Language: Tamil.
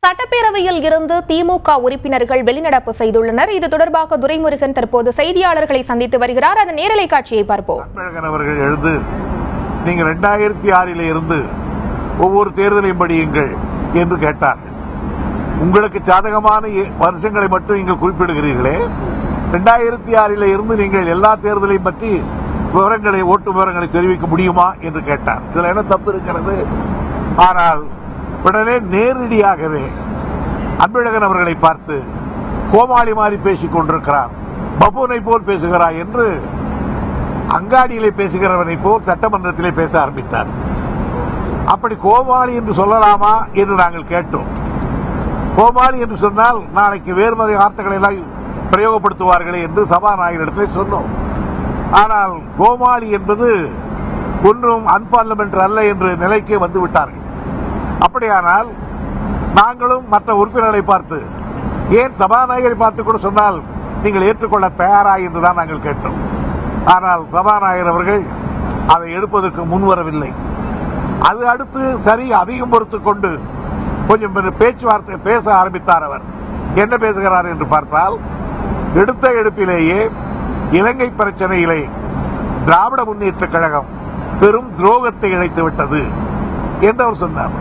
சட்டப்பேரவையில் இருந்து திமுக உறுப்பினர்கள் வெளிநடப்பு செய்துள்ளனர். இது தொடர்பாக துரைமுருகன் தற்போது செய்தியாளர்களை சந்தித்து வருகிறார். அதன் நேரலை காட்சியை பார்ப்போம். அவர்கள் எழுந்து நீங்கள் 2006 இருந்து ஒவ்வொரு தேர்தலையும் படியுங்கள் என்று கேட்டார்கள். உங்களுக்கு சாதகமான வருஷங்களை மட்டும் நீங்கள் குறிப்பிடுகிறீர்களே, 2006 இருந்து நீங்கள் எல்லா தேர்தலையும் பற்றி விவரங்களை, ஓட்டு விவரங்களை தெரிவிக்க முடியுமா என்று கேட்டார். இதுல என்ன தப்பு இருக்கிறது? ஆனால் உடனே நேரடியாகவே அன்பழகன் அவர்களை பார்த்து கோமாளி மாறி பேசிக் கொண்டிருக்கிறார், பபுனை போல் பேசுகிறார் என்று அங்காடியிலே பேசுகிறவனை போல் சட்டமன்றத்திலே பேச ஆரம்பித்தார். அப்படி கோமாளி என்று சொல்லலாமா என்று நாங்கள் கேட்டோம். கோமாளி என்று சொன்னால் நாளைக்கு வேறு மாதிரி வார்த்தைகளை எல்லாம் பிரயோகப்படுத்துவார்களே என்று சபாநாயகரிடத்திலே சொன்னோம். ஆனால் கோமாளி என்பது ஒன்றும் அன்பார்லிமெண்டரி அல்ல என்ற நிலைக்கே வந்துவிட்டார்கள். அப்படியானால் நாங்களும் மற்ற உறுப்பினர்களை பார்த்து, ஏன் சபாநாயகரை பார்த்து கூட சொன்னால் நீங்கள் ஏற்றுக்கொள்ள தயாரா என்றுதான் நாங்கள் கேட்டோம். ஆனால் சபாநாயகர் அவர்கள் அதை எடுப்பதற்கு முன்வரவில்லை. அது அடுத்து சரி, அதிகம் பொறுத்துக் கொண்டு கொஞ்சம் பேச்சுவார்த்தை பேச ஆரம்பித்தார். அவர் என்ன பேசுகிறார் என்று பார்த்தால், எடுத்த எடுப்பிலேயே இலங்கை பிரச்சனையிலே திராவிட முன்னேற்ற கழகம் பெரும் துரோகத்தை இழைத்து விட்டது என்று அவர் சொன்னார்.